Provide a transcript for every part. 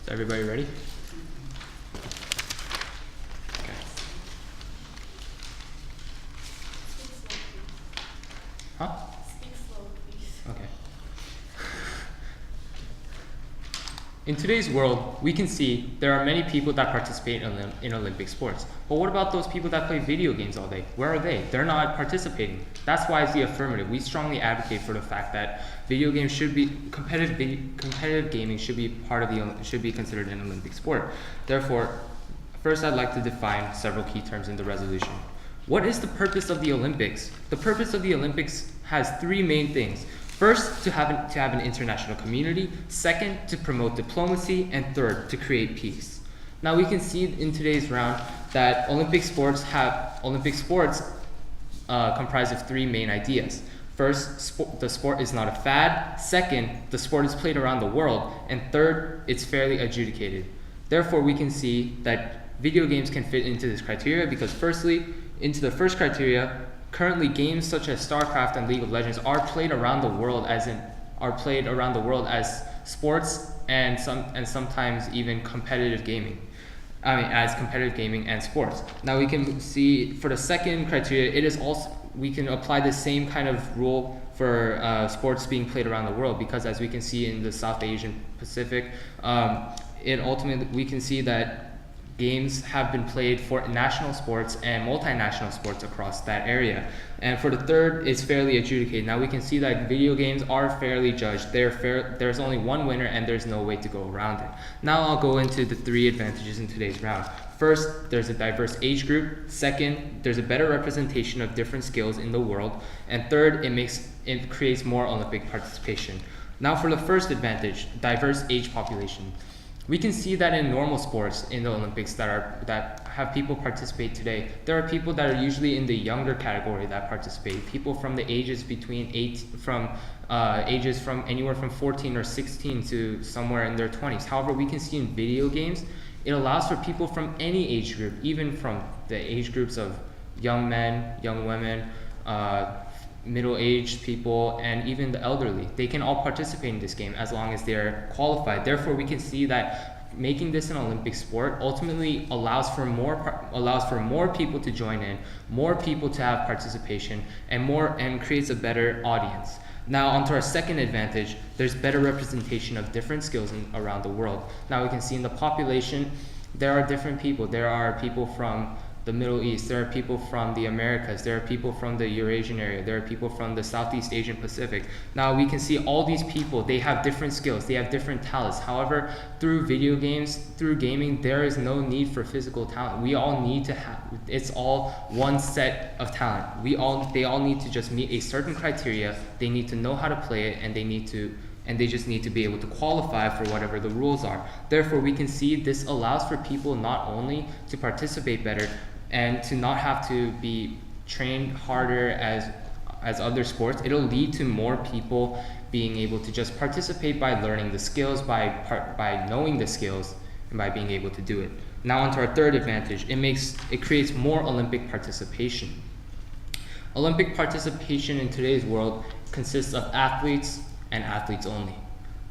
Is everybody ready? Okay. Huh? Speak slow, please. Okay. In today's world, we can see there are many people that participate in Olympic sports. But what about those people that play video games all day? Where are they? They're not participating. That's why it's the affirmative. We strongly advocate for the fact that video games should be competitive gaming should be should be considered an Olympic sport. Therefore, first I'd like to define several key terms in the resolution. What is the purpose of the Olympics? The purpose of the Olympics has three main things. First, to have an international community. Second, to promote diplomacy. And third, to create peace. Now we can see in today's round that Olympic sports comprise of three main ideas. First, the sport is not a fad. Second, the sport is played around the world. And third, it's fairly adjudicated. Therefore, we can see that video games can fit into this criteria because firstly, into the first criteria, currently games such as StarCraft and League of Legends are played around the world as sports and sometimes even competitive gaming. As competitive gaming and sports. Now we can see for the second criteria, it is also we can apply the same kind of rule for sports being played around the world because as we can see in the South Asian Pacific, we can see that games have been played for national sports and multinational sports across that area. And for the third, it's fairly adjudicated. Now we can see that video games are fairly judged. There's only one winner and there's no way to go around it. Now I'll go into the three advantages in today's round. First, there's a diverse age group. Second, there's a better representation of different skills in the world. And third, it creates more Olympic participation. Now for the first advantage, diverse age population. We can see that in normal sports in the Olympics that have people participate today, there are people that are usually in the younger category that participate. People from the ages from anywhere from 14 or 16 to somewhere in their 20s. However, we can see in video games, it allows for people from any age group, even from the age groups of young men, young women, middle-aged people, and even the elderly. They can all participate in this game as long as they're qualified. Therefore, we can see that making this an Olympic sport ultimately allows for more people to join in, more people to have participation, and creates a better audience. Now onto our second advantage, there's better representation of different skills around the world. Now we can see in the population, there are different people. There are people from the Middle East, there are people from the Americas, there are people from the Eurasian area, there are people from the Southeast Asian Pacific. Now we can see all these people, they have different skills, they have different talents. However, through video games, through gaming, there is no need for physical talent. We all need to have, it's all one set of talent. They all need to just meet a certain criteria, they need to know how to play it, and they just need to be able to qualify for whatever the rules are. Therefore, we can see this allows for people not only to participate better and to not have to be trained harder as other sports. It'll lead to more people being able to just participate by learning the skills, by knowing the skills, and by being able to do it. Now onto our third advantage, it creates more Olympic participation. Olympic participation in today's world consists of athletes and athletes only.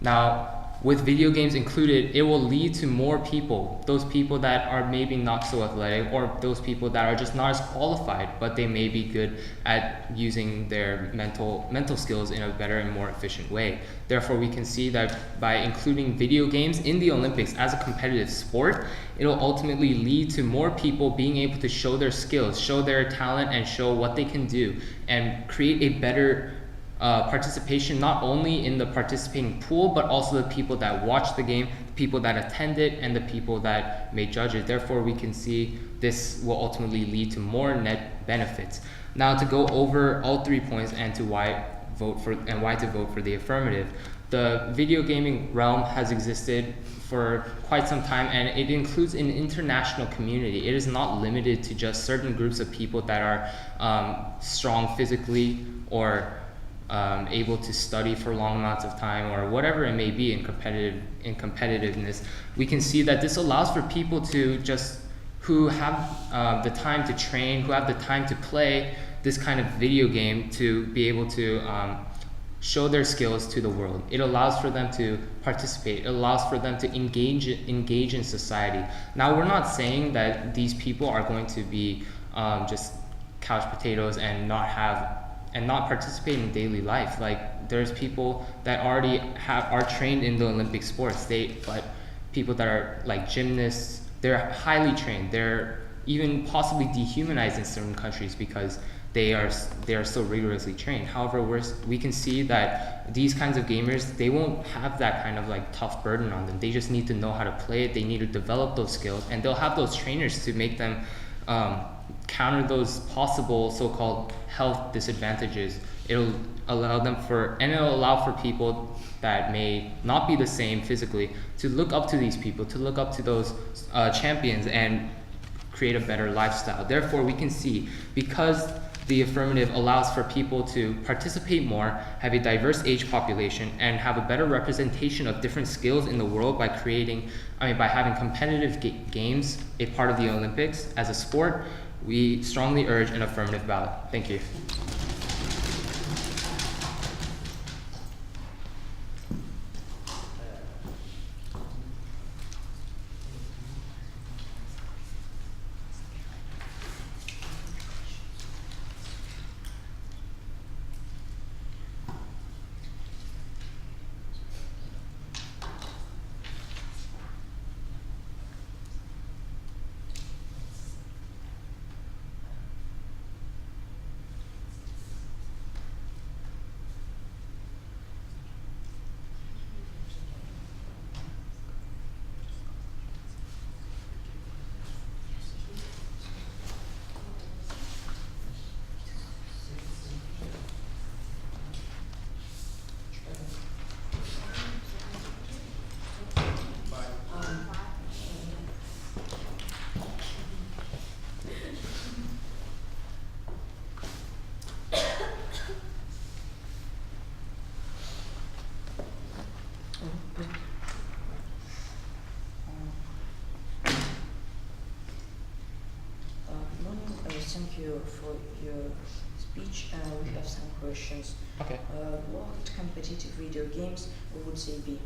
Now, with video games included, it will lead to more people, those people that are maybe not so athletic, or those people that are just not as qualified, but they may be good at using their mental skills in a better and more efficient way. Therefore, we can see that by including video games in the Olympics as a competitive sport, it will ultimately lead to more people being able to show their skills, show their talent, and show what they can do, and create a better participation not only in the participating pool, but also the people that watch the game, the people that attend it, and the people that may judge it. Therefore, we can see this will ultimately lead to more net benefits. Now, to go over all 3 points and why to vote for the affirmative. The video gaming realm has existed for quite some time, and it includes an international community. It is not limited to just certain groups of people that are strong physically or able to study for long amounts of time, or whatever it may be in competitiveness. We can see that this allows for people who have the time to train, who have the time to play this kind of video game, to be able to show their skills to the world. It allows for them to participate. It allows for them to engage in society. Now, we're not saying that these people are going to be just couch potatoes and not participate in daily life. Like, there's people that already are trained in the Olympic sports. But people that are like gymnasts, they're highly trained. They're even possibly dehumanized in certain countries because they are so rigorously trained. However, we can see that these kinds of gamers, they won't have that kind of like tough burden on them. They just need to know how to play it. They need to develop those skills, and they'll have those trainers to make them counter those possible so-called health disadvantages. It'll allow for people that may not be the same physically to look up to these people, to look up to those champions, and create a better lifestyle. Therefore, we can see, because the affirmative allows for people to participate more, have a diverse age population, and have a better representation of different skills in the world by having competitive games a part of the Olympics as a sport. We strongly urge an affirmative ballot. Thank you. Thank you for your speech. We have some questions. Okay. What competitive video games would they be?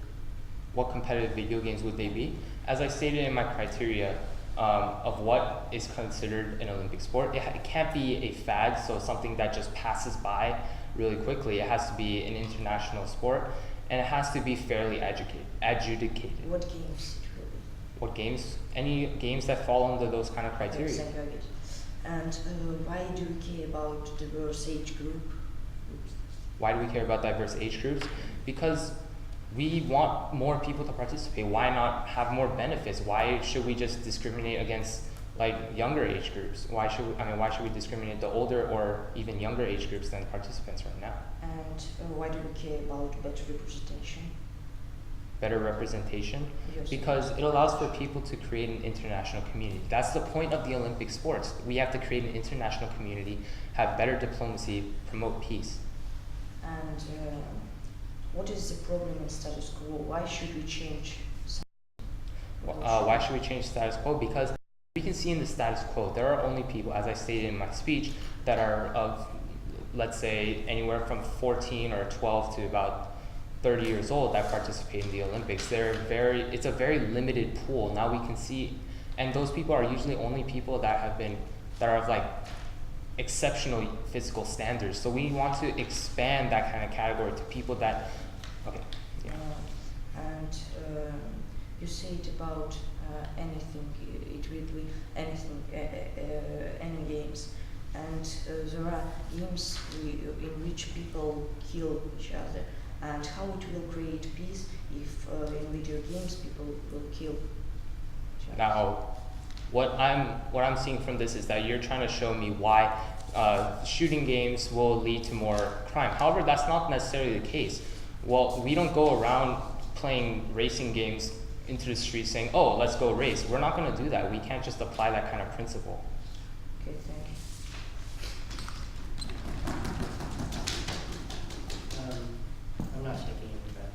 What competitive video games would they be? As I stated in my criteria of what is considered an Olympic sport, it can't be a fad, so something that just passes by really quickly. It has to be an international sport, and it has to be fairly adjudicated. What games it will be? What games? Any games that fall under those kind of criteria. Yes, I got it. And why do you care about diverse age groups? Why do we care about diverse age groups? Because we want more people to participate. Why not have more benefits? Why should we just discriminate against like younger age groups? Why should we discriminate the older or even younger age groups than participants right now? And why do we care about better representation? Better representation? Yes. Because it allows for people to create an international community. That's the point of the Olympic sports. We have to create an international community, have better diplomacy, promote peace. And what is the problem in status quo? Why should we change? Why should we change status quo? Because we can see in the status quo, there are only people, as I stated in my speech, that are of, let's say, anywhere from 14 or 12 to about 30 years old that participate in the Olympics. It's a very limited pool. Now we can see, and those people are usually only people that are of like exceptional physical standards. So we want to expand that kind of category to people that, okay, yeah. And you said about anything, it will be anything, any games. And there are games in which people kill each other. And how it will create peace if in video games people will kill each other. Now, what I'm seeing from this is that you're trying to show me why shooting games will lead to more crime. However, that's not necessarily the case. Well, we don't go around playing racing games into the street saying, "Oh, let's go race." We're not going to do that. We can't just apply that kind of principle. Okay, thank you. I'm not taking any back.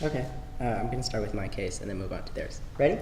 Okay, I'm going to start with my case and then move on to theirs. Ready?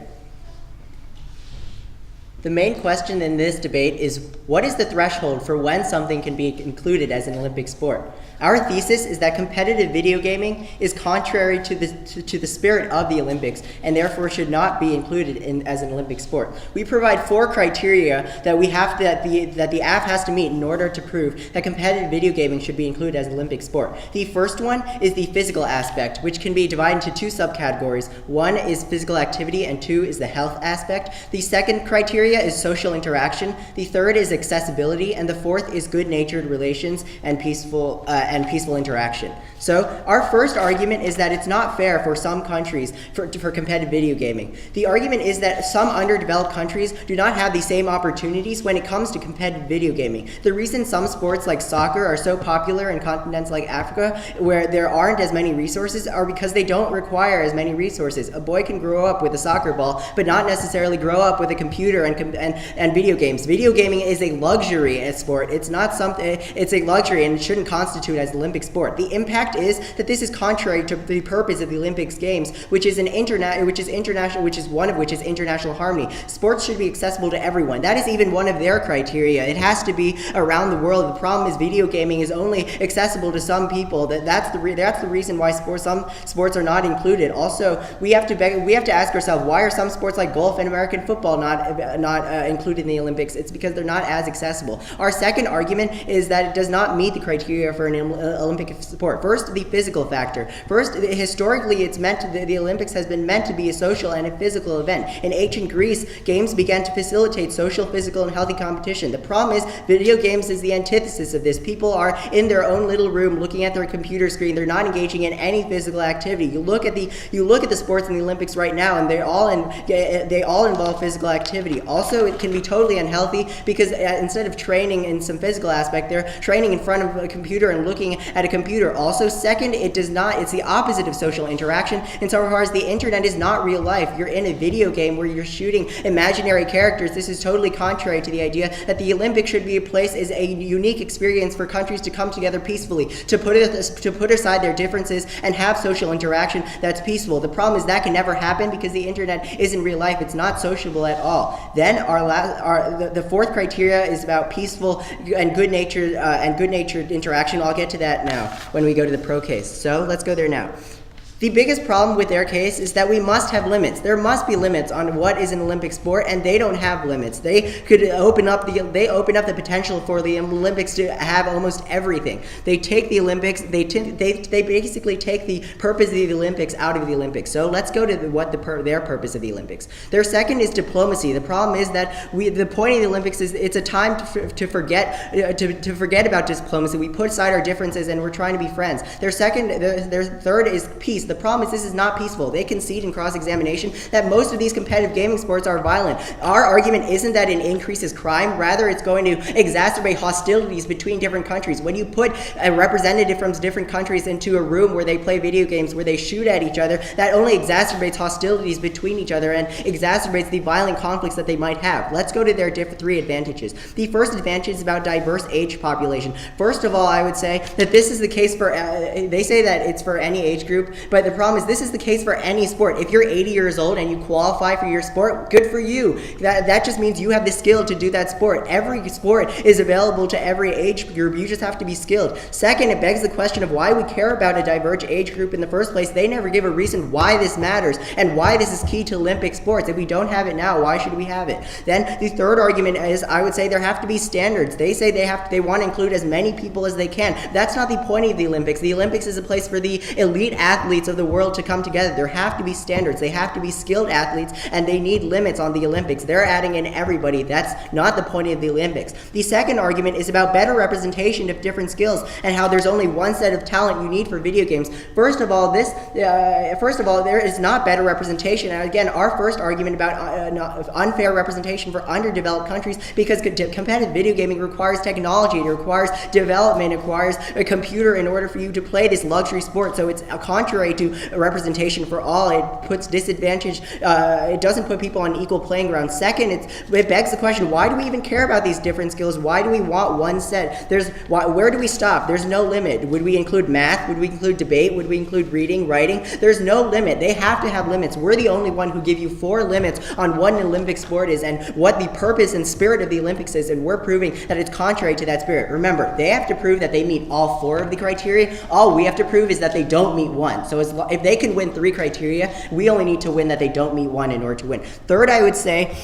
The main question in this debate is, what is the threshold for when something can be included as an Olympic sport? Our thesis is that competitive video gaming is contrary to the spirit of the Olympics and therefore should not be included as an Olympic sport. We provide 4 criteria that the AF has to meet in order to prove that competitive video gaming should be included as an Olympic sport. The first one is the physical aspect, which can be divided into 2 subcategories. 1 is physical activity and 2 is the health aspect. The second criteria is social interaction. The third is accessibility, and the fourth is good-natured relations and peaceful interaction. So our first argument is that it's not fair for some countries for competitive video gaming. The argument is that some underdeveloped countries do not have the same opportunities when it comes to competitive video gaming. The reason some sports like soccer are so popular in continents like Africa, where there aren't as many resources, are because they don't require as many resources. A boy can grow up with a soccer ball, but not necessarily grow up with a computer and video games. Video gaming is a luxury sport. It's not something. It's a luxury and it shouldn't constitute as an Olympic sport. The impact is that this is contrary to the purpose of the Olympics Games, which is one of which is international harmony. Sports should be accessible to everyone. That is even one of their criteria. It has to be around the world. The problem is video gaming is only accessible to some people. That's the reason why some sports are not included. Also, we have to ask ourselves, why are some sports like golf and American football not included in the Olympics? It's because they're not as accessible. Our second argument is that it does not meet the criteria for an Olympic sport. First, the physical factor. First, historically, the Olympics has been meant to be a social and a physical event. In ancient Greece, games began to facilitate social, physical, and healthy competition. The problem is, video games is the antithesis of this. People are in their own little room looking at their computer screen. They're not engaging in any physical activity. You look at the sports in the Olympics right now, and they all involve physical activity. Also, it can be totally unhealthy because instead of training in some physical aspect, they're training in front of a computer and looking at a computer. Also, second, it's the opposite of social interaction insofar as the internet is not real life. You're in a video game where you're shooting imaginary characters. This is totally contrary to the idea that the Olympics should be a place as a unique experience for countries to come together peacefully, to put aside their differences and have social interaction that's peaceful. The problem is that can never happen because the internet isn't real life. It's not sociable at all. Then the fourth criteria is about peaceful and good-natured interaction. I'll get to that now when we go to the pro case. So let's go there now. The biggest problem with their case is that we must have limits. There must be limits on what is an Olympic sport, and they don't have limits. They open up the potential for the Olympics to have almost everything. They take the Olympics. They basically take the purpose of the Olympics out of the Olympics. So let's go to their purpose of the Olympics. Their second is diplomacy. The problem is that the point of the Olympics is it's a time to forget about diplomacy. We put aside our differences and we're trying to be friends. Their third is peace. The problem is this is not peaceful. They concede in cross-examination that most of these competitive gaming sports are violent. Our argument isn't that it increases crime. Rather, it's going to exacerbate hostilities between different countries. When you put a representative from different countries into a room where they play video games, where they shoot at each other, that only exacerbates hostilities between each other and exacerbates the violent conflicts that they might have. Let's go to their 3 advantages. The first advantage is about diverse age population. First of all, I would say that this is the case for, they say that it's for any age group, but the problem is this is the case for any sport. If you're 80 years old and you qualify for your sport, good for you. That just means you have the skill to do that sport. Every sport is available to every age group. You just have to be skilled. Second, it begs the question of why we care about a diverse age group in the first place. They never give a reason why this matters and why this is key to Olympic sports. If we don't have it now, why should we have it? Then the third argument is, I would say there have to be standards. They say they want to include as many people as they can. That's not the point of the Olympics. The Olympics is a place for the elite athletes of the world to come together. There have to be standards. They have to be skilled athletes, and they need limits on the Olympics. They're adding in everybody. That's not the point of the Olympics. The second argument is about better representation of different skills and how there's only one set of talent you need for video games. First of all, there is not better representation. And again, our first argument about unfair representation for underdeveloped countries, because competitive video gaming requires technology, it requires development, it requires a computer in order for you to play this luxury sport. So it's contrary to representation for all. It puts disadvantage. It doesn't put people on equal playing ground. Second, it begs the question: why do we even care about these different skills? Why do we want one set? Where do we stop? There's no limit. Would we include math? Would we include debate? Would we include reading, writing? There's no limit. They have to have limits. We're the only one who give you 4 limits on what an Olympic sport is and what the purpose and spirit of the Olympics is, and we're proving that it's contrary to that spirit. Remember, they have to prove that they meet all 4 of the criteria. All we have to prove is that they don't meet 1. So if they can win 3 criteria, we only need to win that they don't meet 1 in order to win. Third, I would say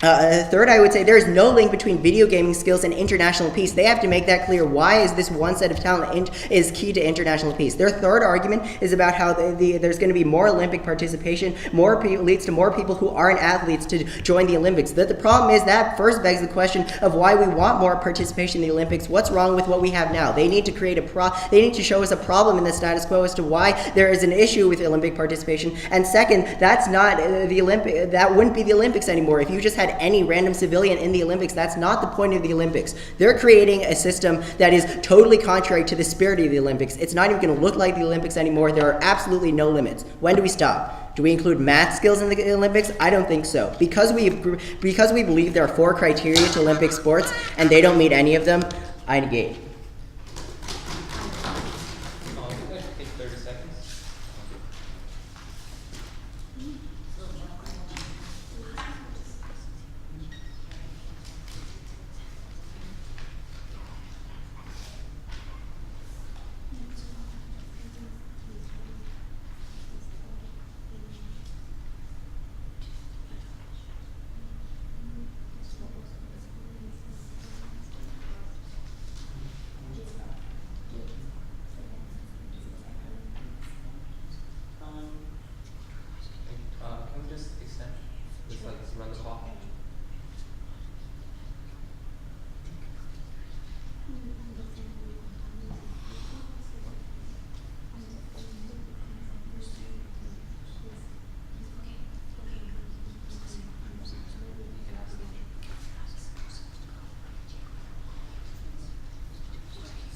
there is no link between video gaming skills and international peace. They have to make that clear. Why is this one set of talent is key to international peace? Their third argument is about how there's going to be more Olympic participation, leads to more people who aren't athletes to join the Olympics. The problem is that first begs the question of why we want more participation in the Olympics. What's wrong with what we have now? They need to create they need to show us a problem in the status quo as to why there is an issue with Olympic participation. And second, that's not that wouldn't be the Olympics anymore. If you just had any random civilian in the Olympics, that's not the point of the Olympics. They're creating a system that is totally contrary to the spirit of the Olympics. It's not even going to look like the Olympics anymore. There are absolutely no limits. When do we stop? Do we include math skills in the Olympics? I don't think so. Because we believe there are 4 criteria to Olympic sports and they don't meet any of them, I negate. Take 30 seconds. Can we just extend? Just like run the clock?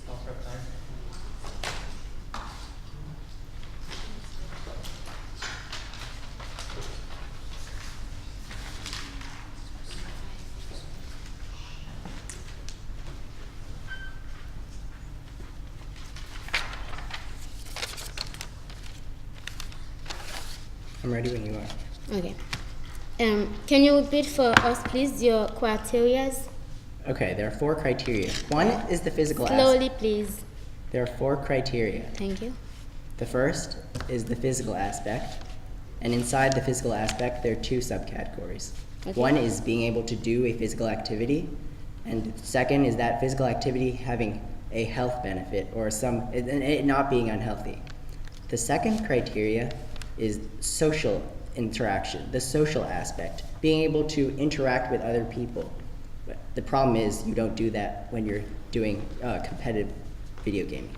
Stop prep time. I'm ready when you are. Okay. Can you repeat for us, please, your criterias? Okay, there are 4 criteria. One is the physical aspect. Slowly, please. There are 4 criteria. Thank you. The first is the physical aspect, and inside the physical aspect, there are 2 subcategories. Okay. One is being able to do a physical activity, and second is that physical activity having a health benefit or it not being unhealthy. The second criteria is social interaction, the social aspect, being able to interact with other people. But the problem is you don't do that when you're doing competitive video gaming.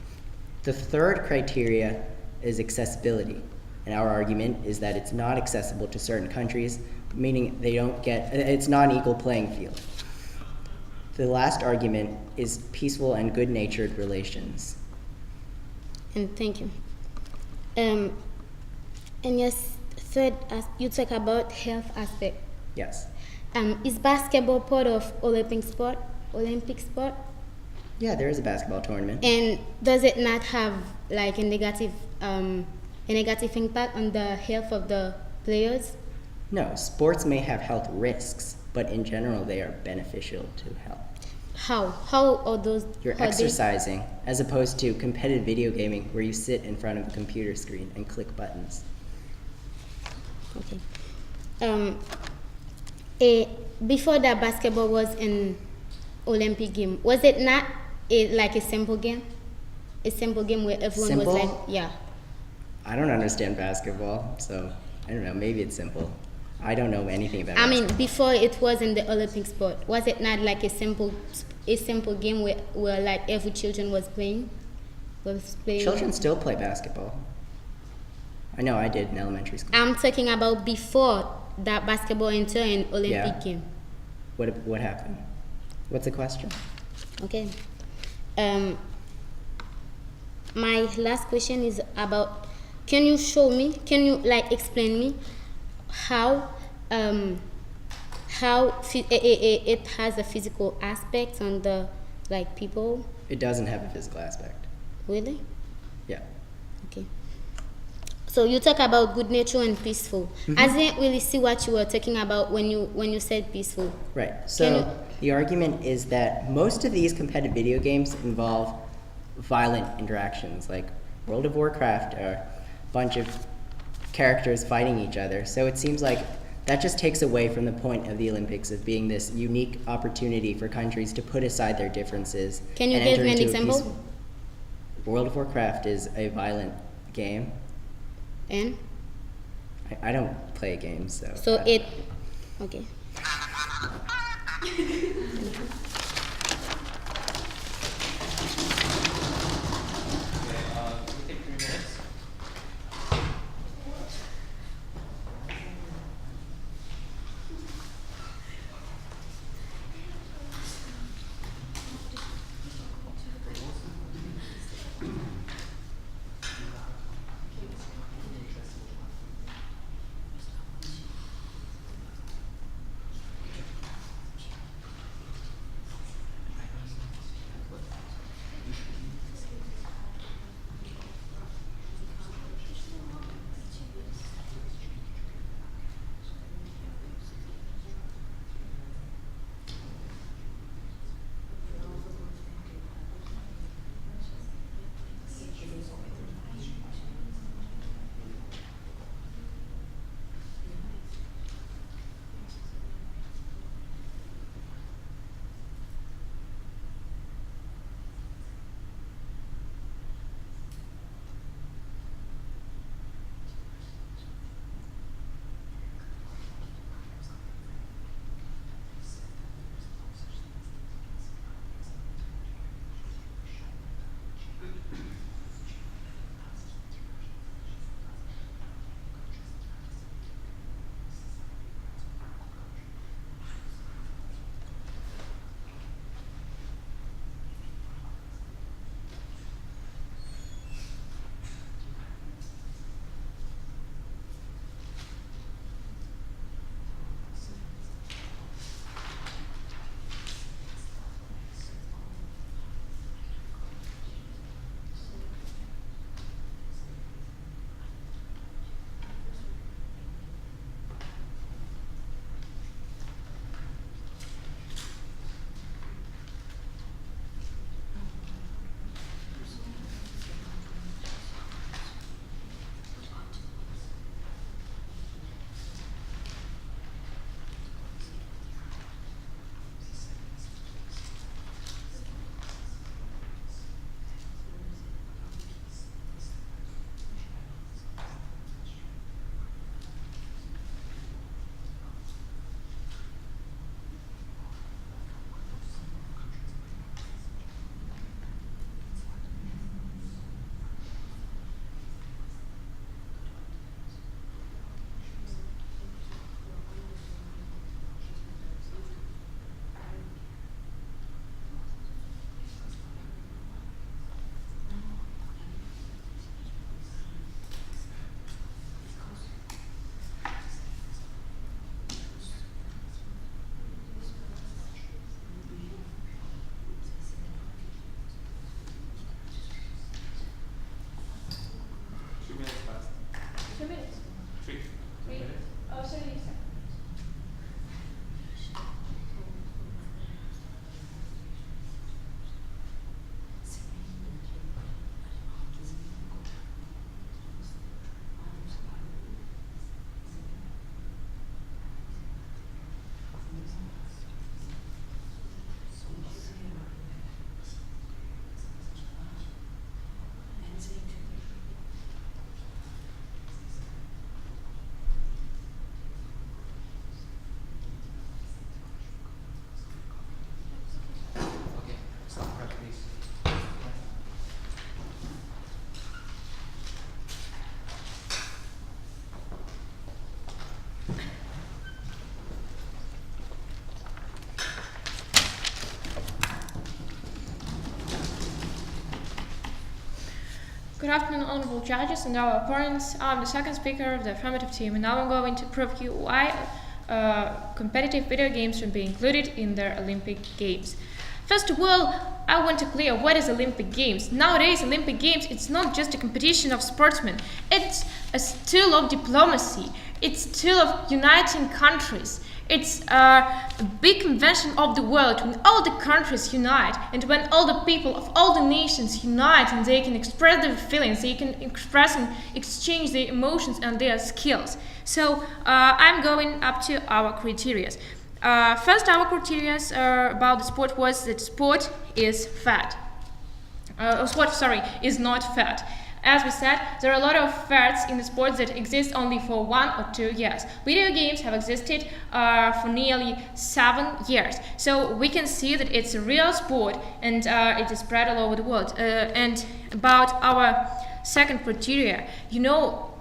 The third criteria is accessibility, and our argument is that it's not accessible to certain countries, meaning it's not an equal playing field. The last argument is peaceful and good-natured relations. And thank you. And yes, third, you talk about health aspect. Yes. Is basketball part of Olympic sport? Yeah, there is a basketball tournament. And does it not have like a negative impact on the health of the players? No, sports may have health risks, but in general they are beneficial to health. How are those? You're exercising as opposed to competitive video gaming where you sit in front of a computer screen and click buttons. Okay. Before that, basketball was an Olympic game. Was it not like a simple game? A simple game where everyone Simple? was like, yeah. I don't understand basketball, so I don't know, maybe it's simple. I don't know anything about I mean, basketball. before it was in the Olympic sport, was it not like a simple game where like every children was playing? Children still play basketball. I know, I did in elementary school. I'm talking about before that basketball entered an Olympic game. What happened? What's the question? Okay. My last question is about, can you show me? Can you like explain me how it has a physical aspect on the like people? It doesn't have a physical aspect. Really? Yeah. Okay. So you talk about good nature and peaceful. I didn't really see what you were talking about when you said peaceful. Right. Can So you- the argument is that most of these competitive video games involve violent interactions, like World of Warcraft, a bunch of characters fighting each other. So it seems like that just takes away from the point of the Olympics of being this unique opportunity for countries to put aside their differences. Can you and give enter me an into a example? peaceful- World of Warcraft is a violent game. And I don't play games, so. so I- it okay. We take 3 minutes. Good afternoon, honorable judges and our opponents. I'm the second speaker of the affirmative team, and now I'm going to prove you why competitive video games should be included in the Olympic Games. First of all, I want to clear what is Olympic Games. Nowadays, Olympic Games, it's not just a competition of sportsmen. It's a tool of diplomacy. It's a tool of uniting countries. It's a big convention of the world when all the countries unite, and when all the people of all the nations unite, and they can express their feelings, they can express and exchange their emotions and their skills. So I'm going up to our criteria. First, our criteria about the sport was that sport is fat. Is not fat. As we said, there are a lot of fats in the sports that exist only for 1 or 2 years. Video games have existed for nearly 7 years. So we can see that it's a real sport, and it is spread all over the world. And about our second criteria,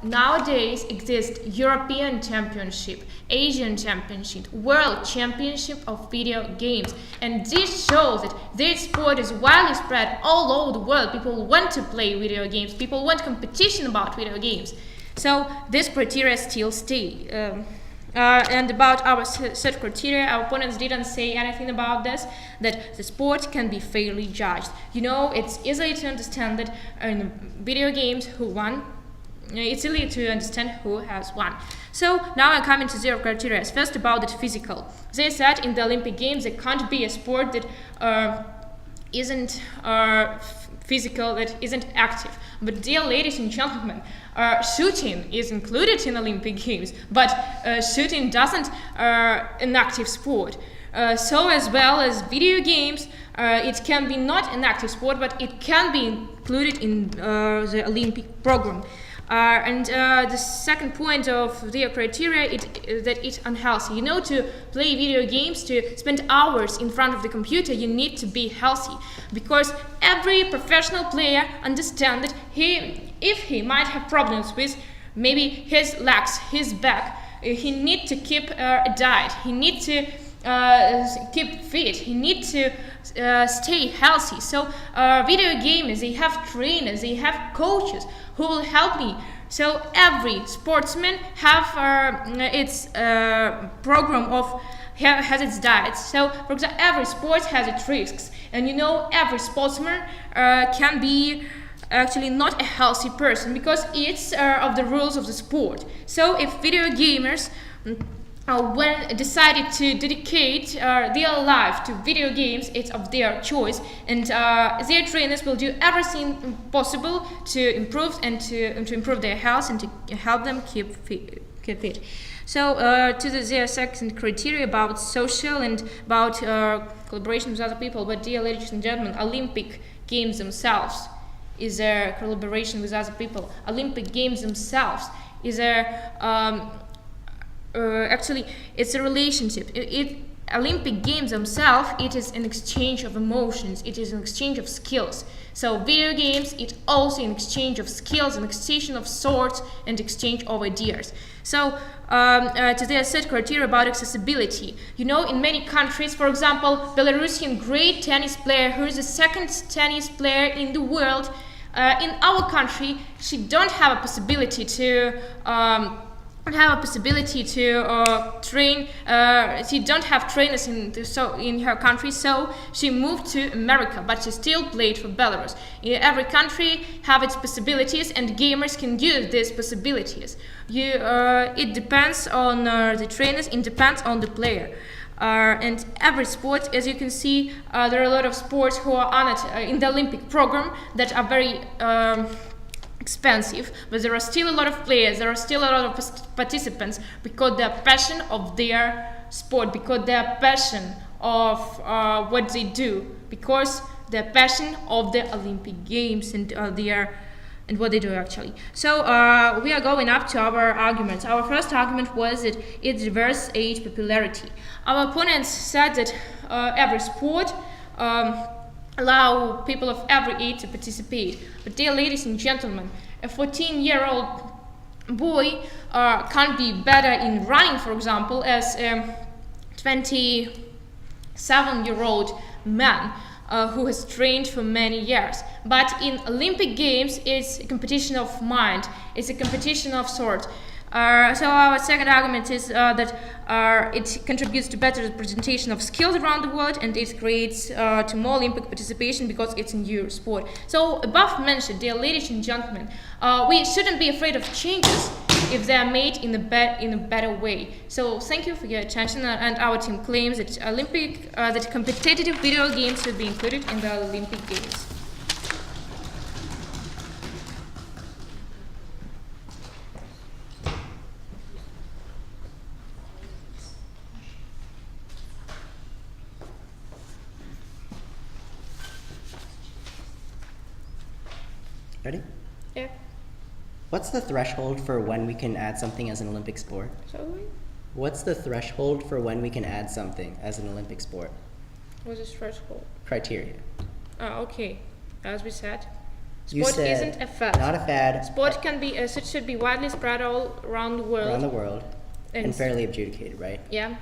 nowadays exist European Championship, Asian Championship, World Championship of video games, and this shows that this sport is widely spread all over the world. People want to play video games, people want competition about video games, so this criteria still stay. And about our third criteria, our opponents didn't say anything about this, that the sport can be fairly judged. It's easy to understand that in video games who won. It's easy to understand who has won. So now I'm coming to their criteria. First, about the physical. They said in the Olympic Games there can't be a sport that isn't physical, that isn't active. But dear ladies and gentlemen, shooting is included in Olympic Games, but shooting doesn't an active sport. So as well as video games, it can be not an active sport, but it can be included in the Olympic program. And the second point of their criteria is that it's unhealthy. To play video games, to spend hours in front of the computer, you need to be healthy, because every professional player understands that if he might have problems with maybe his legs, his back, he needs to keep a diet, he needs to keep fit, he needs to stay healthy. So video gamers, they have trainers, they have coaches who will help me. So every sportsman have its program of has its diets. So for example, every sport has its risks, and every sportsman can be actually not a healthy person, because it's of the rules of the sport. So if video gamers when decided to dedicate their life to video games, it's of their choice, and their trainers will do everything possible to improve and to improve their health and to help them keep fit. So their second criteria about social and about collaboration with other people. But dear ladies and gentlemen, Olympic Games themselves is a collaboration with other people. Olympic Games themselves is actually, it's a relationship. Olympic Games themselves, it is an exchange of emotions, it is an exchange of skills. So video games, it's also an exchange of skills, an exchange of thoughts, and exchange of ideas. So to their third criteria about accessibility, in many countries, for example, Belarusian great tennis player, who is the second tennis player in the world, in our country, she don't have a possibility to train. She don't have trainers in her country, so she moved to America, but she still played for Belarus. Every country have its possibilities, and gamers can use these possibilities. It depends on the trainers, it depends on the player. And every sport, as you can see, there are a lot of sports who are honored in the Olympic program that are very expensive, but there are still a lot of players, there are still a lot of participants, because they are passionate of their sport, because they are passionate of what they do, because they are passionate of the Olympic Games and what they do actually. So we are going up to our arguments. Our first argument was that it reverses age popularity. Our opponents said that every sport allow people of every age to participate. But dear ladies and gentlemen, a 14-year-old boy can't be better in running, for example, as a 27-year-old man. who has trained for many years. But in Olympic Games, it's a competition of mind. It's a competition of sort. So our second argument is that it contributes to better representation of skills around the world, and it creates to more Olympic participation because it's a new sport. So above mentioned, dear ladies and gentlemen, we shouldn't be afraid of changes if they are made in a better way. So thank you for your attention, and our team claims that that competitive video games should be included in the Olympic Games. Ready? Yeah. What's the threshold for when we can add something as an Olympic sport? Sorry? What's the threshold for when we can add something as an Olympic sport? What's the threshold? Criteria. Okay. As we said, You sport said isn't a fad. Not a fad. Sport can be, it should be widely spread all around the world. Around the world. And And- fairly adjudicated, right? Yeah.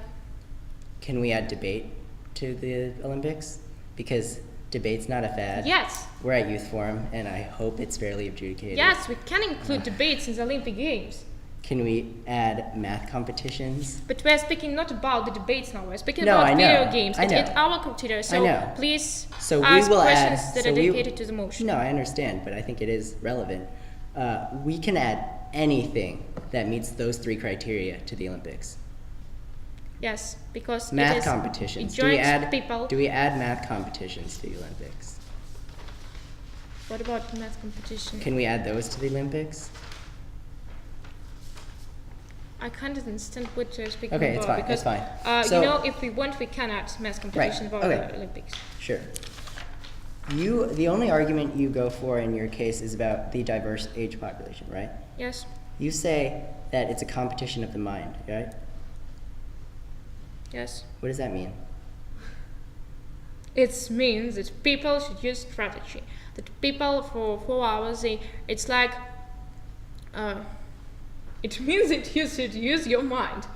Can we add debate to the Olympics? Because debate's not a fad. Yes. We're at Youth Forum, and I hope it's fairly adjudicated. Yes, we can include debates in the Olympic Games. Can we add math competitions? But we're speaking not about the debates now, we're speaking No, about I know. video games. I It's know. in our criteria, so know. please So we ask will questions add. that so are we- dedicated to the motion. No, I understand, but I think it is relevant. We can add anything that meets those three criteria to the Olympics. Yes, because Math it is, competitions. it Do we joins add people. Do we add math competitions to the Olympics? What about math competition? Can we add those to the Olympics? I can't understand what you're speaking Okay, about. it's fine, Because, it's fine. So- you know, if we want, we can add math competition about okay. the Olympics. Sure. The only argument you go for in your case is about the diverse age population, right? Yes, You say that it's a competition of the mind, right? yes. What does that mean? It means that people should use strategy. That people for 4 hours, it's like, it means that you should use your mind.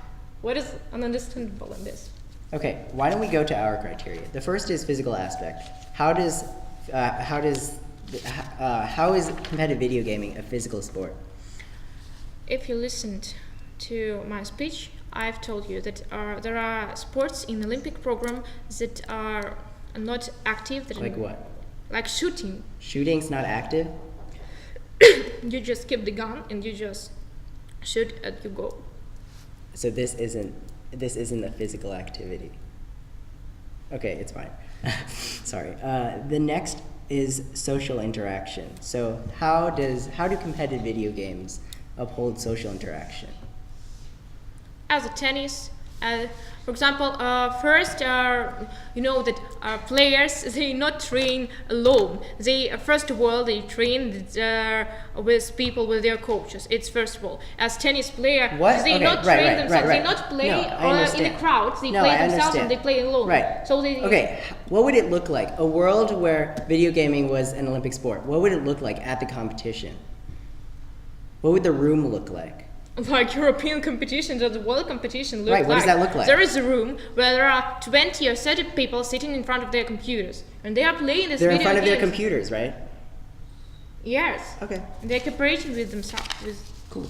What is ununderstandable in this? Okay, why don't we go to our criteria? The first is physical aspect. How is competitive video gaming a physical sport? If you listened to my speech, I've told you that there are sports in the Olympic program that are not active. That Like what? Like shooting. Shooting's not active? You just keep the gun and you just shoot at your goal. So this isn't a physical activity. Okay, it's fine. Sorry. The next is social interaction. So how do competitive video games uphold social interaction? As a tennis, for example, first, you know that players, they not train alone. They first of all they train with people, with their coaches. It's first of all. As tennis player, What? they Okay, not right, train right, themselves. right, They right. not play No, I in understand. the crowd. They No, play I themselves and understand. they play alone. Right. So they Okay, what would it look like? A world where video gaming was an Olympic sport. What would it look like at the competition? What would the room look like? like European competitions or the world competition look Right, what does that look like? There is a room where there are 20 or 30 people sitting in front of their computers and they are playing this They're in video front of their games. computers, right? Yes. Okay, They're cooperating with themselves. cool.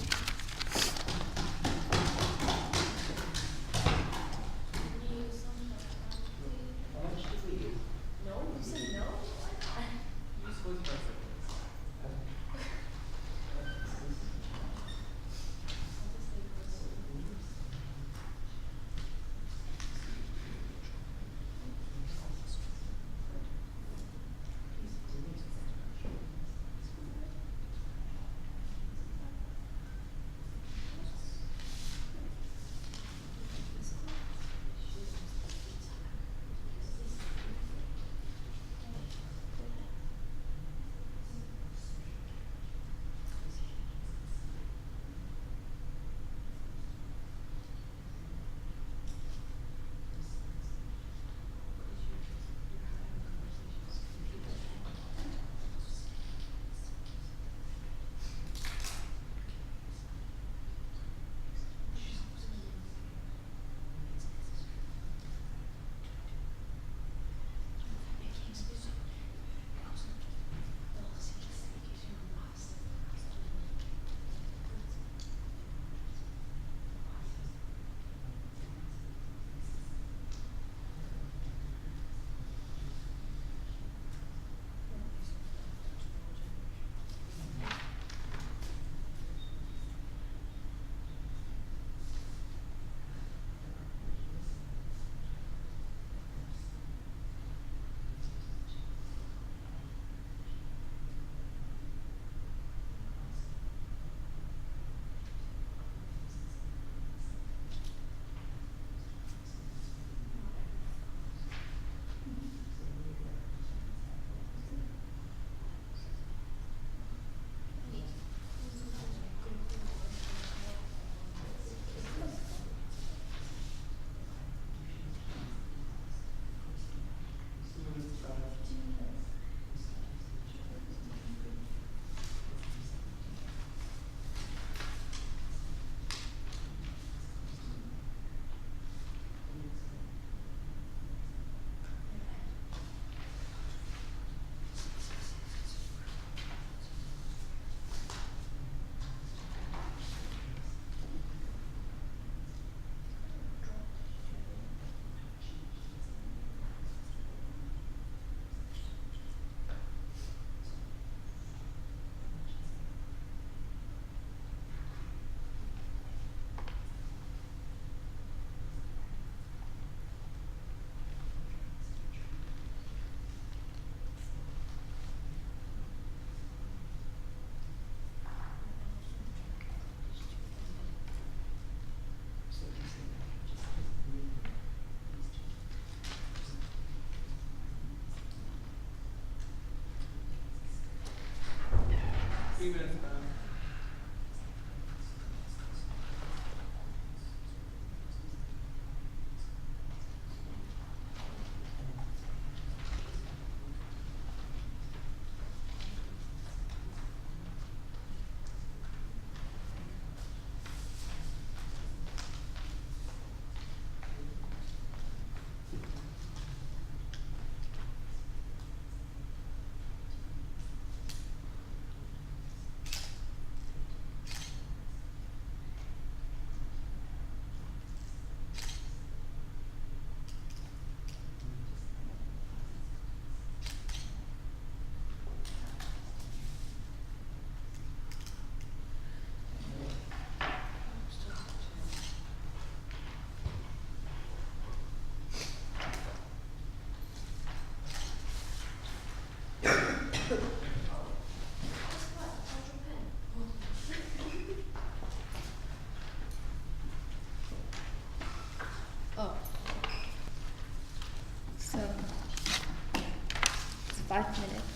5 minutes.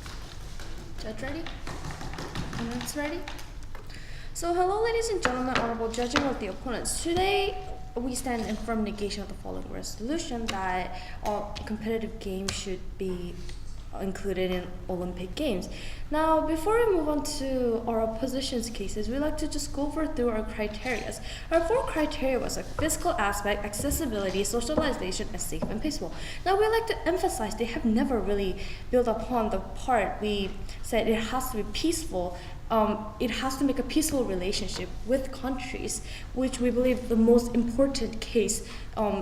Judge ready? Minutes ready? So hello ladies and gentlemen, honorable judging of the opponents. Today we stand in firm negation of the following resolution that all competitive games should be included in Olympic Games. Now, before we move on to our opposition's cases, we'd like to just go over through our criteria. Our 4 criteria was like physical aspect, accessibility, socialization, and safe and peaceful. Now, we like to emphasize they have never really built upon the part we said it has to be peaceful. It has to make a peaceful relationship with countries, which we believe the most important case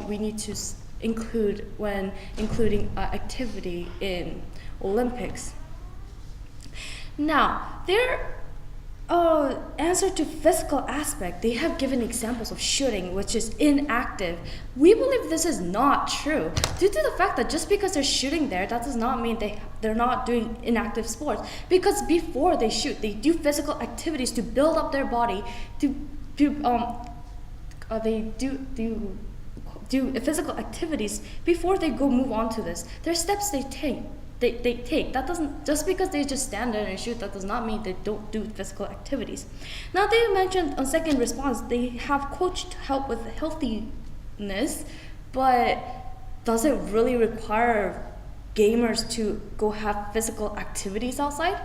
we need to include when including activity in Olympics. Now, their answer to physical aspect, they have given examples of shooting, which is inactive. We believe this is not true, due to the fact that just because they're shooting there, that does not mean they're not doing inactive sports. Because before they shoot, they do physical activities to build up their body, they do physical activities before they go move on to this. There are steps they take. They take. That doesn't, just because they just stand there and shoot, that does not mean they don't do physical activities. Now, they mentioned on second response, they have coach to help with healthiness, but does it really require gamers to go have physical activities outside?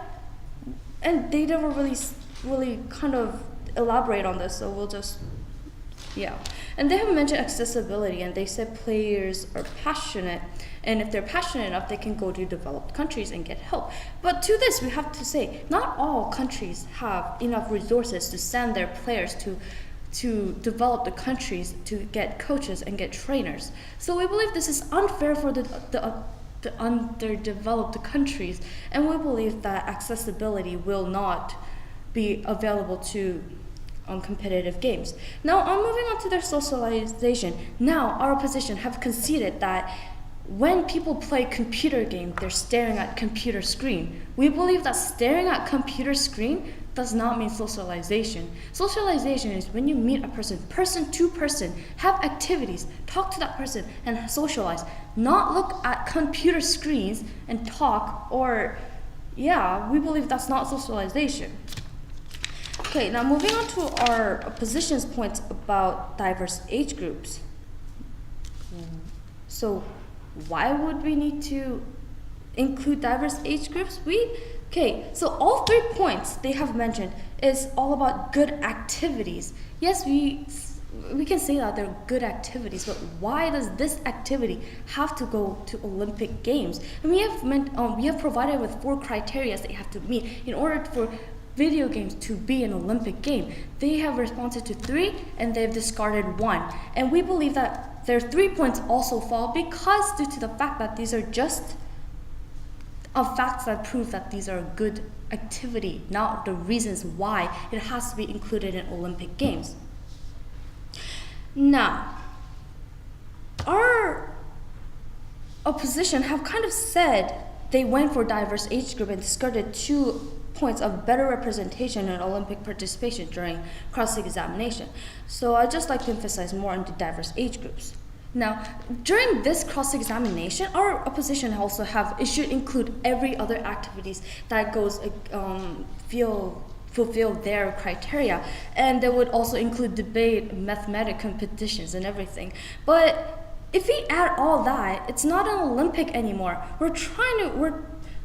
And they never really kind of elaborate on this, so we'll just, yeah. And they have mentioned accessibility, and they said players are passionate, and if they're passionate enough, they can go to developed countries and get help. But to this, we have to say, not all countries have enough resources to send their players to develop the countries, to get coaches and get trainers. So we believe this is unfair for the underdeveloped countries, and we believe that accessibility will not be available to competitive games. Now, moving on to their socialization. Now, our opposition have conceded that when people play computer games, they're staring at computer screen. We believe that staring at computer screen does not mean socialization. Socialization is when you meet a person to person, have activities, talk to that person, and socialize. Not look at computer screens and talk, or, yeah, we believe that's not socialization. Okay, now moving on to our opposition's points about diverse age groups. So, why would we need to include diverse age groups? So all 3 points they have mentioned is all about good activities. Yes, we can say that they're good activities, but why does this activity have to go to Olympic Games? And we have provided with 4 criteria they have to meet in order for video games to be an Olympic game. They have responded to 3 and they've discarded 1. And we believe that their 3 points also fall because due to the fact that these are just facts that prove that these are a good activity, not the reasons why it has to be included in Olympic Games. Now, our opposition have kind of said they went for diverse age group and discarded 2 points of better representation in Olympic participation during cross-examination. So I'd just like to emphasize more on the diverse age groups. Now, during this cross-examination, our opposition also it should include every other activities that goes fulfill their criteria, and they would also include debate, mathematics competitions, and everything. But if we add all that, it's not an Olympic anymore.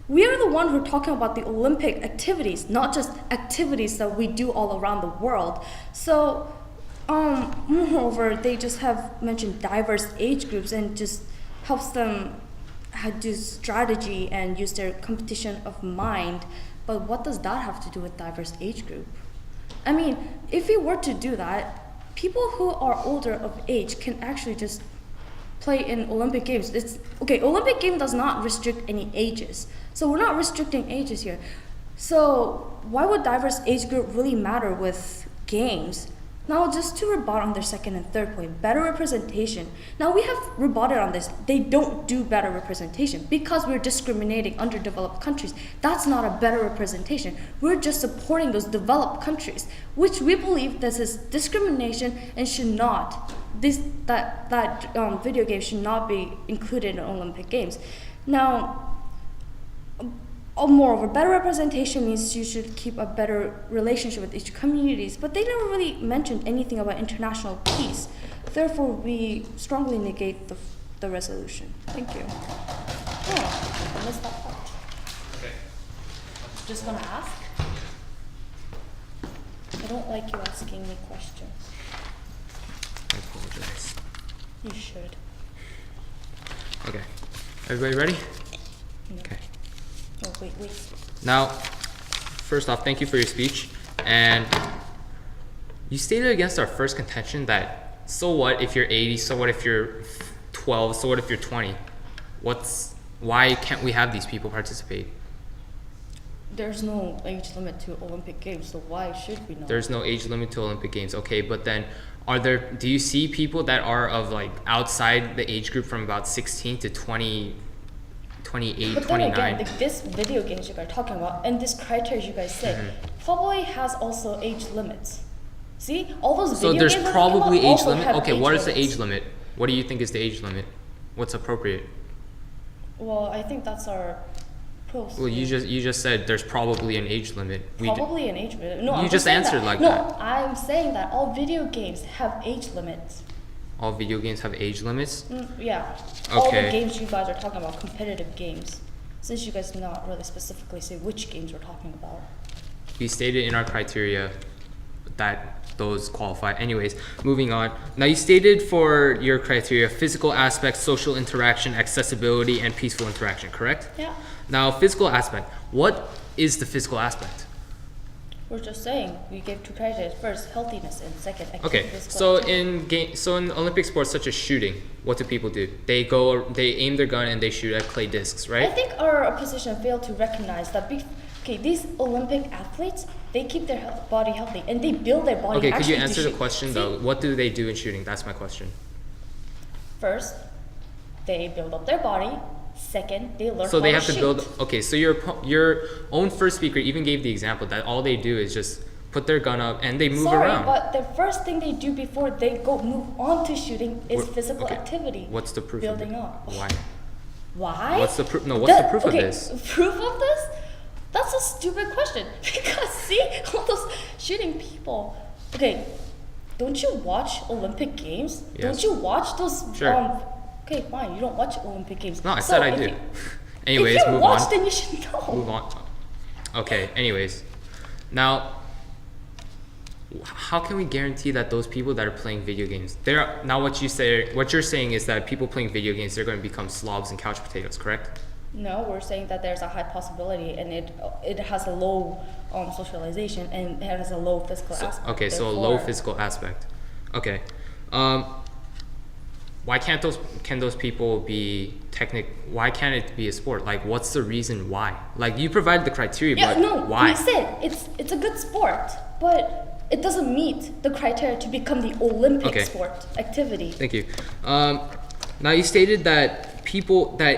We are the one who are talking about the Olympic activities, not just activities that we do all around the world. So, moreover, they just have mentioned diverse age groups and just helps them do strategy and use their competition of mind. But what does that have to do with diverse age group? I mean, if we were to do that, people who are older of age can actually just play in Olympic Games. Olympic game does not restrict any ages. So we're not restricting ages here. So why would diverse age group really matter with games? Now, just to rebut on their second and third point, better representation. Now, we have rebutted on this. They don't do better representation because we're discriminating underdeveloped countries. That's not a better representation. We're just supporting those developed countries, which we believe this is discrimination and should not. That video game should not be included in Olympic Games. Now, Moreover, better representation means you should keep a better relationship with each communities, but they never really mentioned anything about international peace. Therefore, we strongly negate the resolution. Thank you. Oh, I missed that part. Okay. Just gonna ask. I don't like you asking me questions. I apologize. You should. Okay. Everybody ready? No. Okay. Oh, wait. Now, first off, thank you for your speech. And you stated against our first contention that so what if you're 80, so what if you're 12, so what if you're 20? Why can't we have these people participate? There's no age limit to Olympic Games, so why should we not? There's no age limit to Olympic Games. Okay, but then do you see people that are of like outside the age group from about 16 to 20, 28, But then 29? again, this video games you guys are talking about and this criteria you guys said, probably has also age limits. See, all those So video there's games we're probably talking about age also limit. have Okay, what is the limits. age limit? What do you think is the age limit? What's appropriate? Well, I think that's our pros. Well, you just said there's probably an age limit. Probably an age limit. No, You I'm just saying answered that. like no, that. I'm saying that all video games have age limits. All video games have age limits. Yeah. All the Okay. games you guys are talking about, competitive games. Since you guys did not really specifically say which games we're talking about. We stated in our criteria that those qualify. Anyways, moving on. Now you stated for your criteria physical aspects, social interaction, accessibility, and peaceful interaction, correct? Yeah. Now physical aspect. What is the physical aspect? We're just saying we gave two criteria. First, healthiness, and second, active Okay, physical so activity. in Olympic sports such as shooting, what do people do? They aim their gun and they shoot at clay discs, I right? think our opposition failed to recognize that. These Olympic athletes, they keep their body healthy and they build their body. Okay, could you actually to answer the shoot. question See, though? What do they do in shooting? That's my question. First, they build up their body. Second, they learn So how they to have to shoot. build. Okay, so your own first speaker even gave the example that all they do is just put their gun up and they move Sorry, around. but the first thing they do before they go move on to shooting is We're- physical okay, activity. What's the proof? Building of it? up. Why? Why? What's the proof? No, what's the proof okay, of this? Proof of this? That's a stupid question. Because see, all those shooting people. Okay, don't you watch Olympic Games? Yes. Don't you watch those? Sure. Okay, fine. You don't watch Olympic Games. No, I So said I if do. you- Anyways, if you move watch, on. then you should know. Move on. Okay. Anyways, now, how can we guarantee that those people that are playing video games, they're now what you're saying is that people playing video games, they're going to become slobs and couch potatoes, correct? No, we're saying that there's a high possibility, and it has a low socialization, and it has a low physical aspect. Okay, so a low Therefore- physical aspect. Okay. Why can't those people be why can't it be a sport? Like, what's the reason why? Like, you provided the criteria, Yeah, but no, why? we said it's a good sport, but it doesn't meet the criteria to become the Olympic Okay. sport activity. Thank you. Now you stated that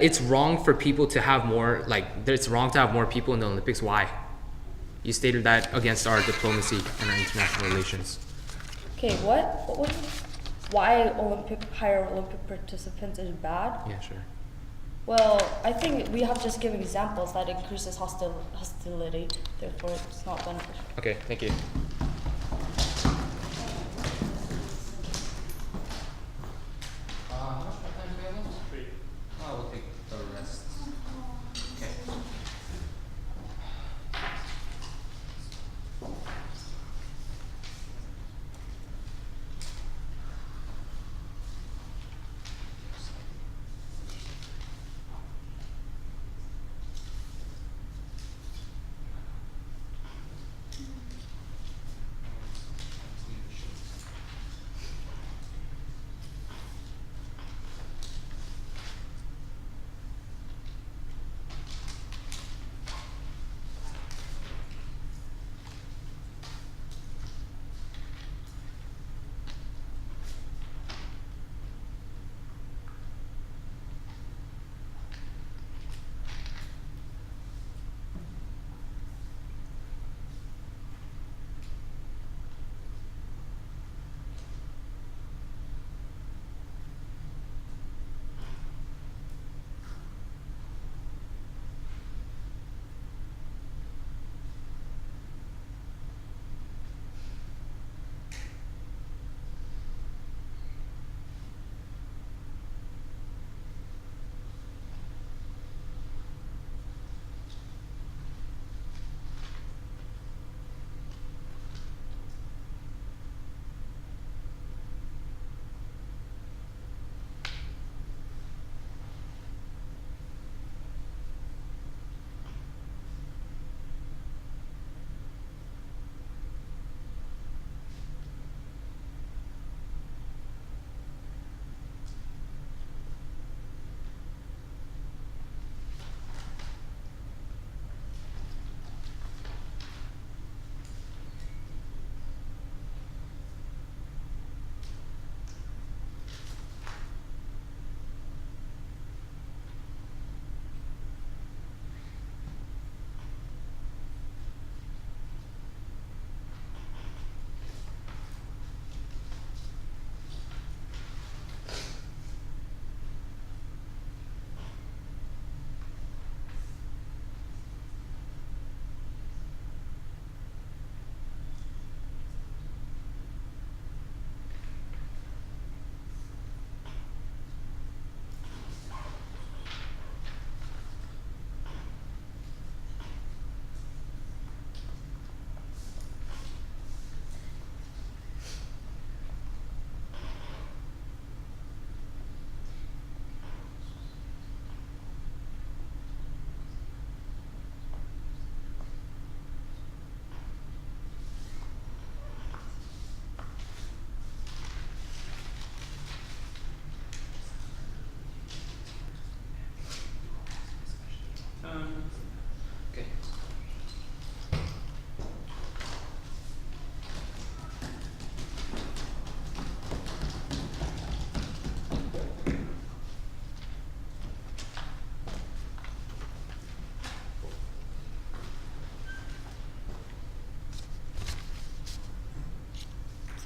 it's wrong for people to have more, that it's wrong to have more people in the Olympics. Why? You stated that against our diplomacy and our international relations. Okay, what why higher Olympic participants is bad? Yeah, sure. Well, I think we have just given examples that increases hostility, therefore it's not beneficial. Okay, thank you. How much time do we have left? 3. Oh, we'll take the rest. Okay.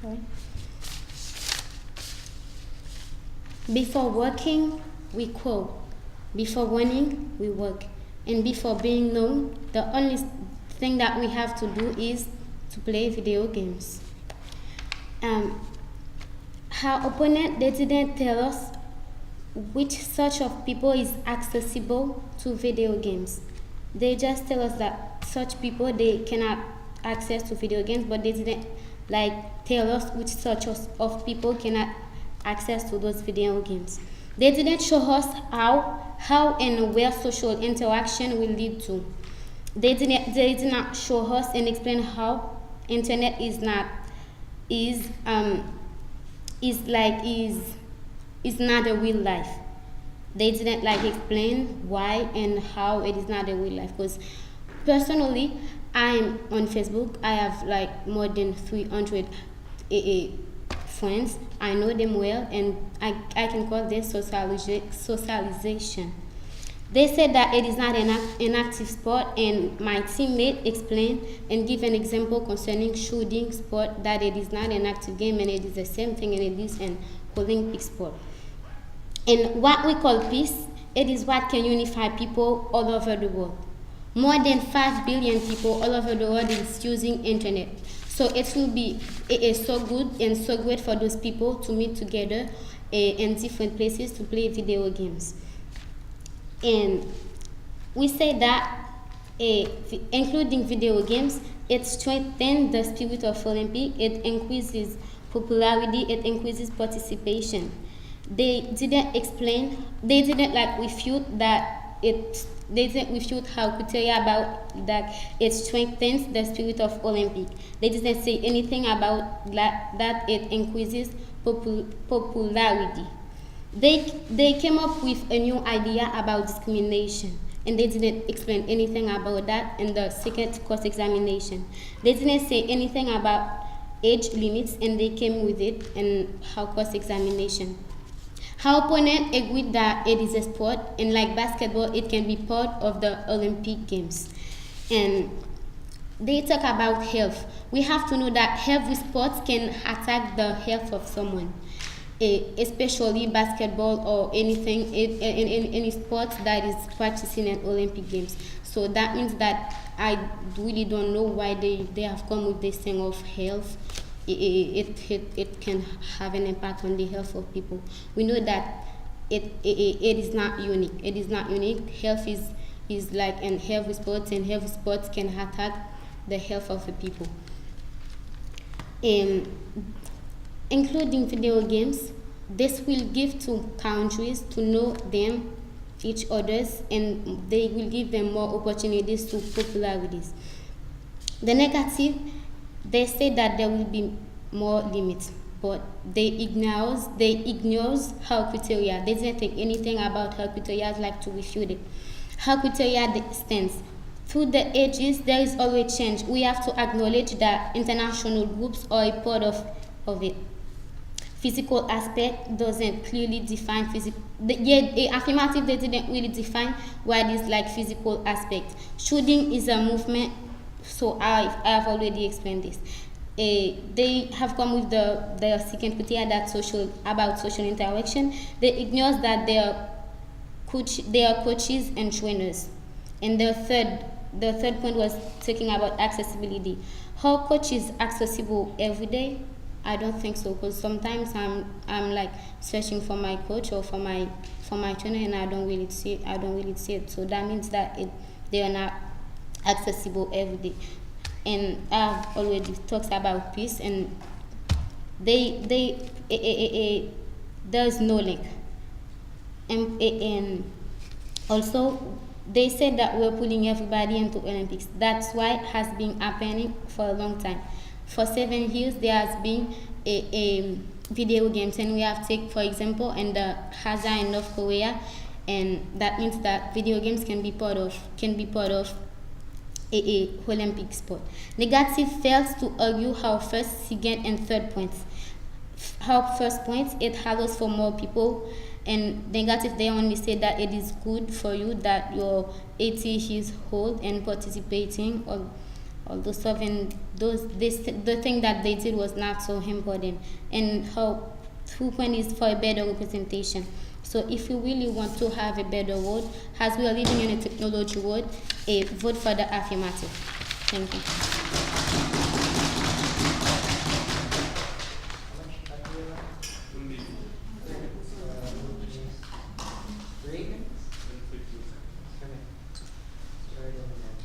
Sorry. Before working, we crawl. Before running, we work. And before being known, the only thing that we have to do is to play video games. Our opponent, they didn't tell us which sort of people is accessible to video games. They just tell us that such people, they cannot access to video games, but they didn't tell us which sort of people cannot access to those video games. They didn't show us how and where social interaction will lead to. They did not show us and explain how internet is not a real life. They didn't explain why and how it is not a real life. Because personally, I'm on Facebook. I have more than 300 friends. I know them well, and I can call this socialization. They said that it is not an active sport, and my teammate explained and give an example concerning shooting sport that it is not an active game and it is the same thing and it is an Olympic sport. And what we call peace, it is what can unify people all over the world. More than 5 billion people all over the world is using internet. So it will be so good and so great for those people to meet together in different places to play video games. And we say that including video games, it strengthens the spirit of Olympic, it increases popularity, it increases participation. They didn't explain, they didn't refute that they didn't refute how criteria about that it strengthens the spirit of Olympic. They didn't say anything about that it increases popularity. They came up with a new idea about discrimination, and they didn't explain anything about that in the second course examination. They didn't say anything about age limits, and they came with it in our course examination. Our opponent agreed that it is a sport, and like basketball, it can be part of the Olympic Games. And they talk about health. We have to know that every sport can attack the health of someone, especially basketball or anything, any sport that is practicing in Olympic Games. So that means that I really don't know why they have come with this thing of health. It can have an impact on the health of people. We know that it is not unique. It is not unique. Health is like in health sports, and health sports can attack the health of the people. Including video games, this will give to countries to know them, each others, and they will give them more opportunities to popularities. The negative, they say that there will be more limits, but they ignores how criteria. They didn't think anything about how criteria to refute it. How criteria stands. Through the ages, there is always change. We have to acknowledge that international groups are a part of it. Physical aspect doesn't clearly define physical. Affirmative, they didn't really define what is physical aspect. Shooting is a movement, so I have already explained this. They have come with the second criteria about social interaction. They ignore that they are coaches and trainers. And the third point was talking about accessibility. How coach is accessible every day? I don't think so, because sometimes I'm searching for my coach or for my trainer, and I don't really see it. So that means that they are not accessible every day. And I've already talked about peace, and there's no link. And also they said that we're pulling everybody into Olympics. That's why it has been happening for a long time. For 7 years, there has been a video games, and we have take, for example, in the Hazard in North Korea, and that means that video games can be part of a Olympic sport. Negative fails to argue our first, second, and third points. Our first point, it allows for more people, and negative, they only say that it is good for you that you're 80 years old and participating although solving the thing that they did was not so important, and how 2 point is for a better representation. So if you really want to have a better world, as we are living in a technology world, vote for the affirmative. Thank you. How much time do we have? 3 minutes? Okay. Start in a minute.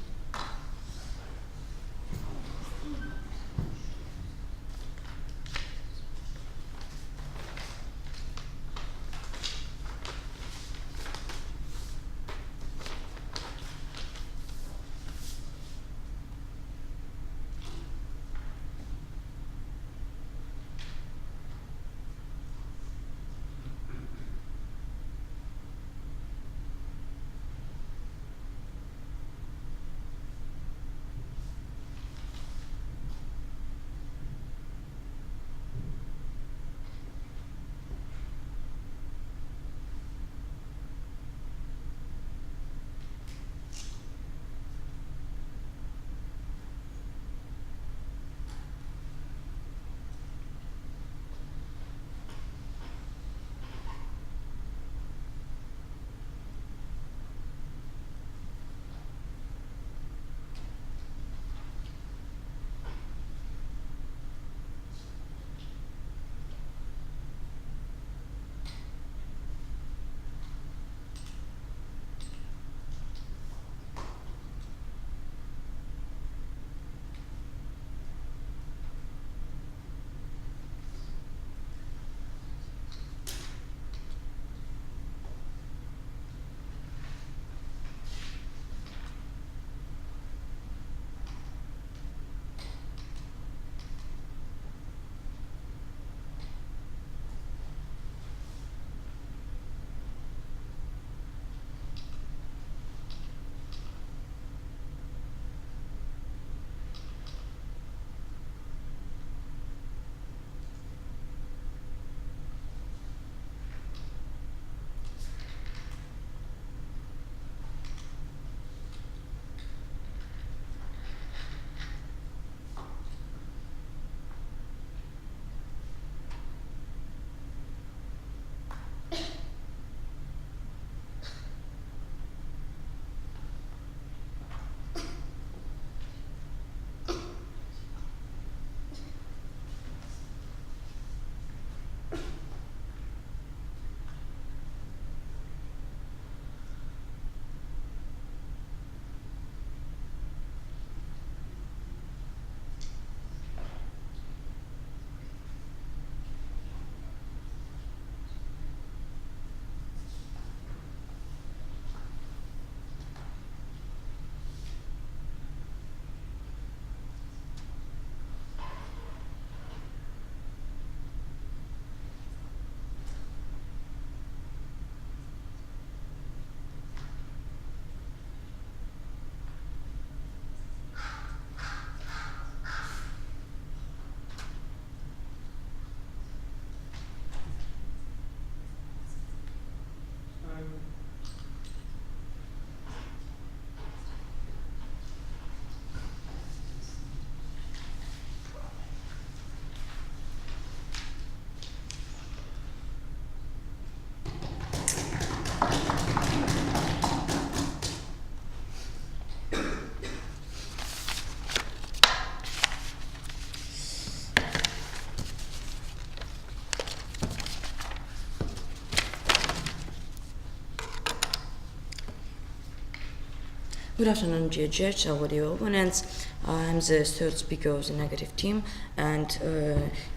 Good afternoon, dear judge, our dear opponents. I'm the third speaker of the negative team, and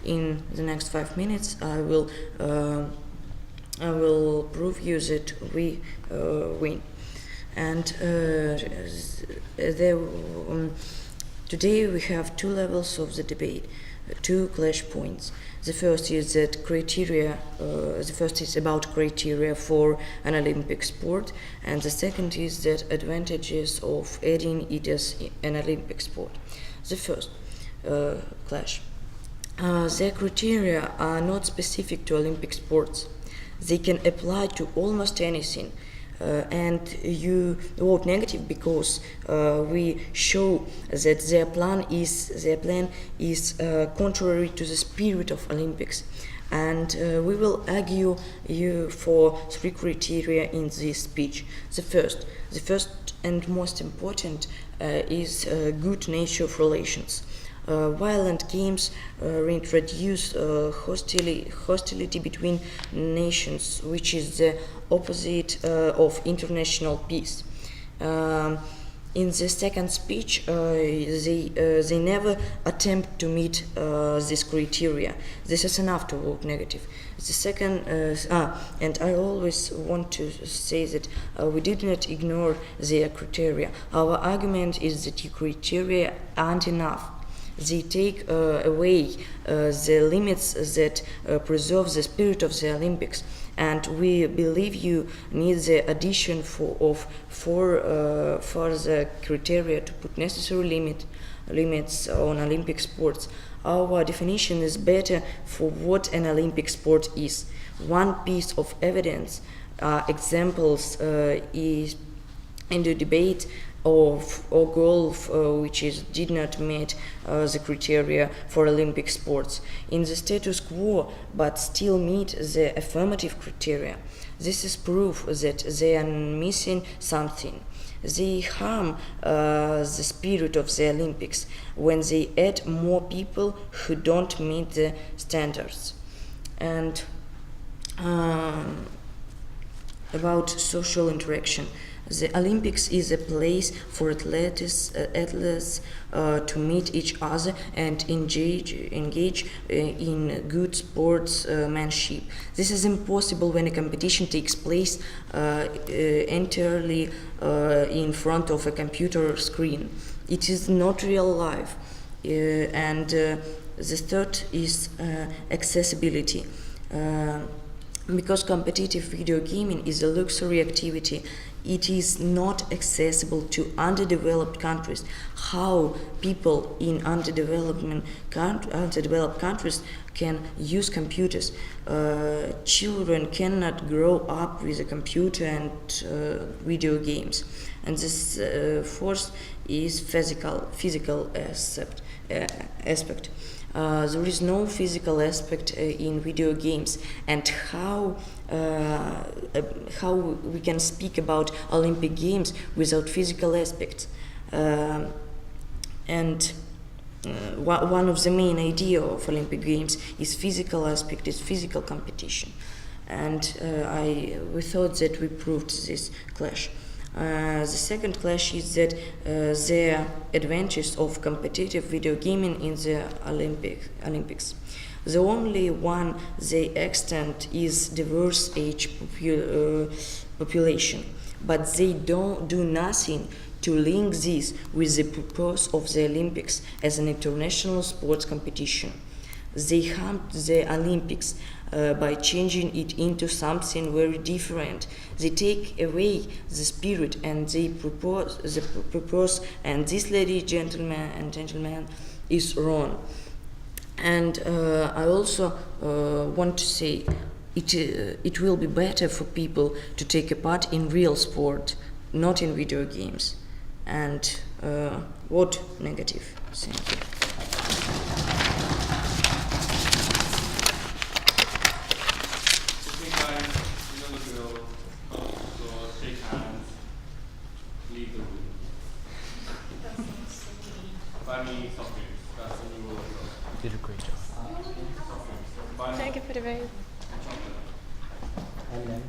in the next 5 minutes, I will prove you that we win. And today we have two levels of the debate, two clash points. The first is that criteria. The first is about criteria for an Olympic sport, and the second is that advantages of adding it as an Olympic sport. The first clash. The criteria are not specific to Olympic sports. They can apply to almost anything. and you vote negative because we show that their plan is contrary to the spirit of Olympics. And we will argue you for 3 criteria in this speech. The first and most important is good nature of relations. Violent games reintroduce hostility between nations, which is the opposite of international peace. In the second speech, they never attempt to meet this criteria. This is enough to vote negative. The second, and I always want to say that we did not ignore their criteria. Our argument is that the criteria aren't enough. They take away the limits that preserve the spirit of the Olympics. And we believe you need the addition of further criteria to put necessary limits on Olympic sports. Our definition is better for what an Olympic sport is. One piece of evidence, examples is in the debate or golf, which did not meet the criteria for Olympic sports in the status quo, but still meet the affirmative criteria. This is proof that they are missing something. They harm the spirit of the Olympics when they add more people who don't meet the standards. And about social interaction. The Olympics is a place for athletes to meet each other and engage in good sportsmanship. This is impossible when a competition takes place entirely in front of a computer screen. It is not real life. And the third is accessibility. Because competitive video gaming is a luxury activity, it is not accessible to underdeveloped countries. How people in underdeveloped countries can use computers? Children cannot grow up with a computer and video games. And this fourth is physical aspect. There is no physical aspect in video games, and how we can speak about Olympic Games without physical aspects? And one of the main idea of Olympic Games is physical aspect, is physical competition, and we thought that we proved this clash. The second clash is that the advantages of competitive video gaming in the Olympics. The only one they extend is diverse age population, but they don't do nothing to link this with the purpose of the Olympics as an international sports competition. They harm the Olympics by changing it into something very different. They take away the spirit and they propose the purpose, and this, ladies, gentlemen, is wrong. And I also want to say it will be better for people to take a part in real sport, not in video games. And vote negative. Thank you. Did a great job. Thank you for the very. And then